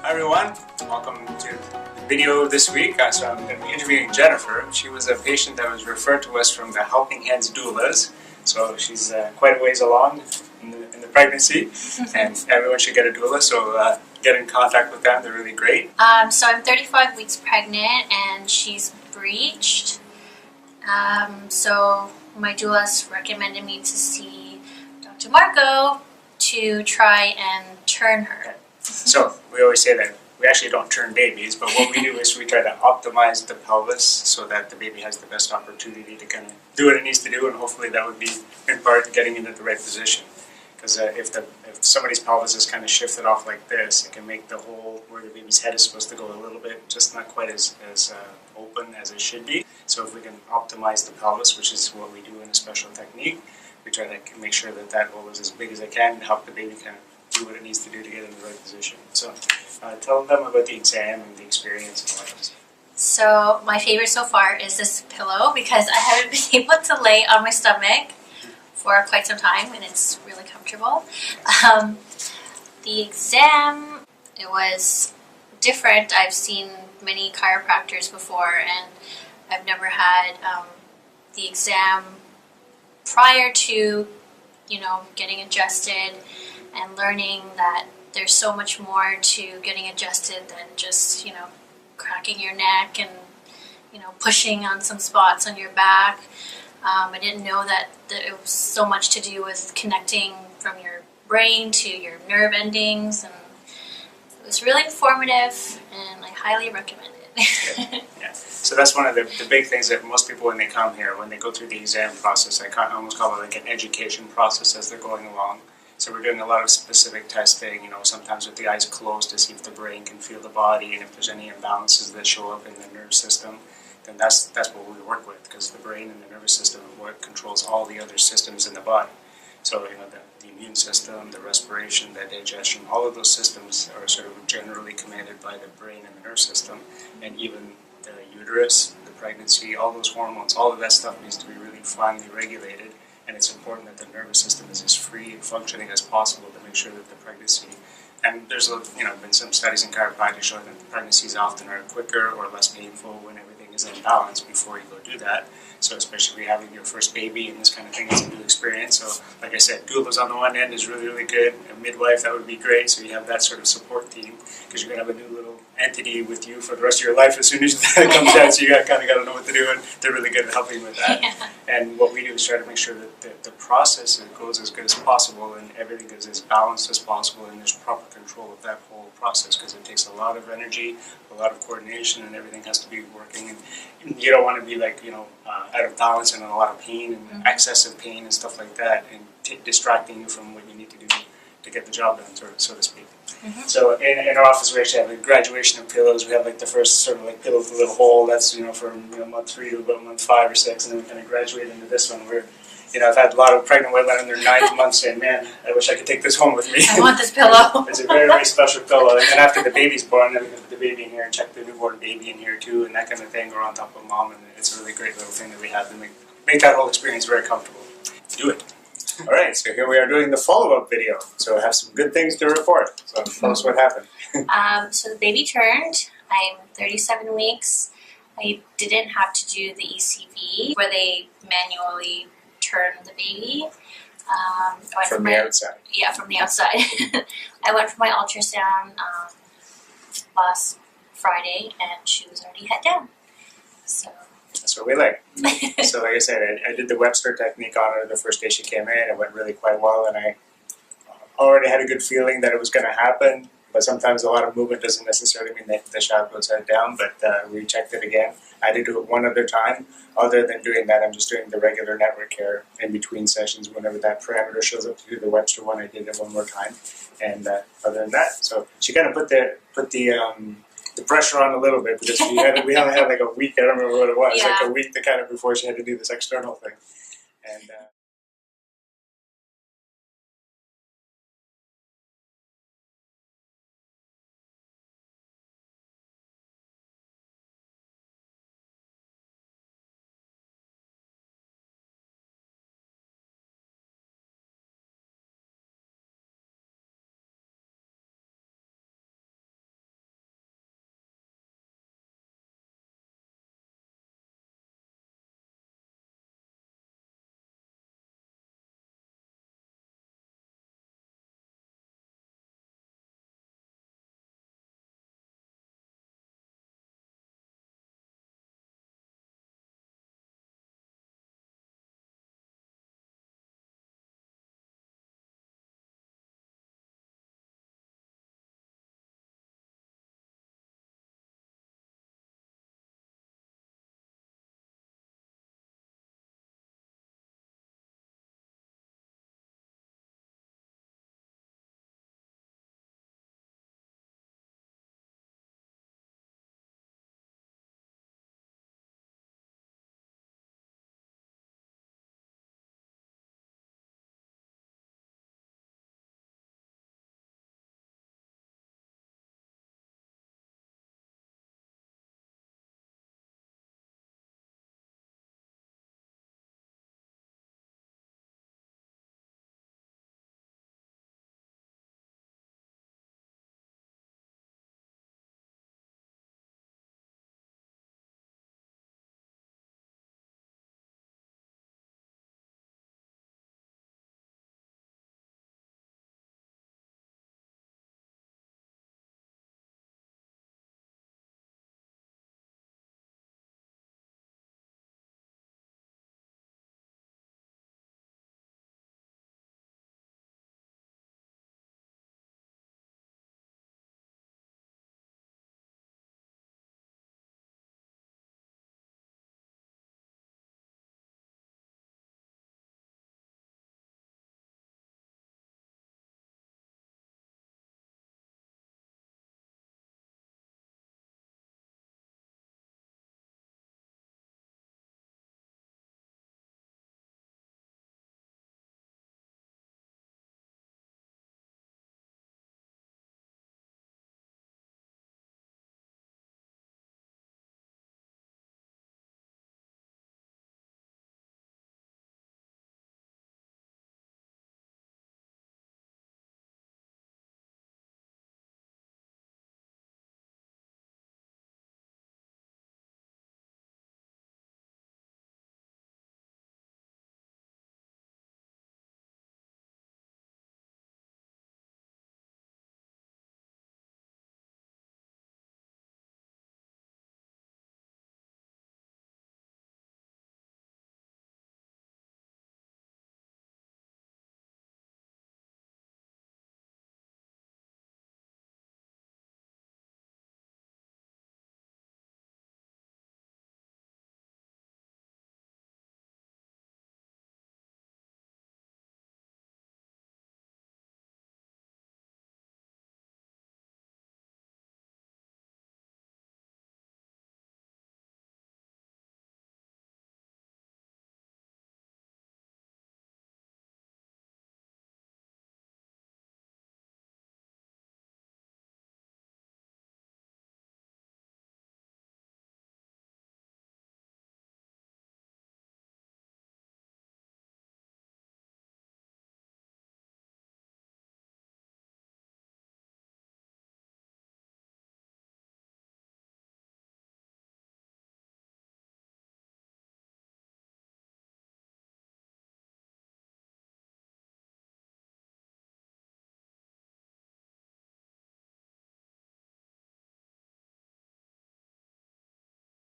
Hi everyone, welcome to the video this week. So I'm going to be interviewing Jennifer. She was a patient that was referred to us from the Helping Hands doulas. So she's quite a ways along in the pregnancy, and everyone should get a doula. So get in contact with them; they're really great. So I'm 35 weeks pregnant, and she's breached. So my doulas recommended me to see Dr. Marco to try and turn her. So we always say that we actually don't turn babies, but what we do is we try to optimize the pelvis so that the baby has the best opportunity to kind of do what it needs to do, and hopefully that would be in part getting into the right position. Because if somebody's pelvis is kind of shifted off like this, it can make the hole where the baby's head is supposed to go a little bit just not quite as open as it should be. So if we can optimize the pelvis, which is what we do in a special technique, we try to make sure that that hole is as big as it can and help the baby kind of do what it needs to do to get in the right position. So tell them about the exam and the experience and all that. So my favorite so far is this pillow because I haven't been able to lay on my stomach for quite some time, and it's really comfortable. The exam, it was different. I've seen many chiropractors before, and I've never had the exam prior to, getting adjusted and learning that there's so much more to getting adjusted than just, cracking your neck and, pushing on some spots on your back. I didn't know that it was so much to do with connecting from your brain to your nerve endings, and it was really informative, and I highly recommend it. Yeah. So that's one of the big things that most people, when they come here, when they go through the exam process, I almost call it like an education process as they're going along. So we're doing a lot of specific testing, sometimes with the eyes closed to see if the brain can feel the body, and if there's any imbalances that show up in the nerve system, then that's what we work with, because the brain and the nervous system is what controls all the other systems in the body. So the immune system, the respiration, the digestion, all of those systems are sort of generally commanded by the brain and the nerve system, and even the uterus, the pregnancy, all those hormones, all of that stuff needs to be really finely regulated. And it's important that the nervous system is as free and functioning as possible to make sure that the pregnancy, and there's been some studies in chiropractic showing that the pregnancies often are quicker or less painful when everything is in balance before you go do that. So especially if you're having your first baby and this kind of thing is a new experience. So like I said, doulas on the one end is really, really good. A midwife, that would be great. So you have that sort of support team, because you're going to have a new little entity with you for the rest of your life as soon as that comes out. So you kind of got to know what to do, and they're really good at helping with that. Yeah. And what we do is try to make sure that the process goes as good as possible and everything is as balanced as possible, and there's proper control of that whole process, because it takes a lot of energy, a lot of coordination, and everything has to be working. And you don't want to be out of balance and in a lot of pain and excessive pain and stuff like that, and distracting you from what you need to do to get the job done, so to speak. So in our office we actually have a graduation of pillows. We have the first sort of pillow with a little hole. That's from month 3 to about month 5 or 6, and then we kind of graduate into this one where I've had a lot of pregnant women in their 9th month saying, "Man, I wish I could take this home with me." I want this pillow. It's a very, very special pillow. And then after the baby's born, then we can put the baby in here and check the newborn baby in here too, and that kind of thing, or on top of mom. And it's a really great little thing that we have to make that whole experience very comfortable. Do it. All right, so here we are doing the follow-up video. So I have some good things to report. So tell us what happened. So the baby turned. I'm 37 weeks. I didn't have to do the ECV, where they manually turn the baby. From the outside. Yeah, from the outside. I went for my ultrasound last Friday, and she was already head down. So that's what we like. So like I said, I did the Webster technique on her the first day she came in. It went really quite well, and I already had a good feeling that it was going to happen. But sometimes a lot of movement doesn't necessarily mean that the child goes head down, but we checked it again. I did do it one other time. Other than doing that, I'm just doing the regular network care in between sessions. Whenever that parameter shows up to do the Webster one, I did it one more time. And other than that, so she kind of put the pressure on a little bit, because we only had a week. I don't remember what it was, a week before she had to do this external thing. And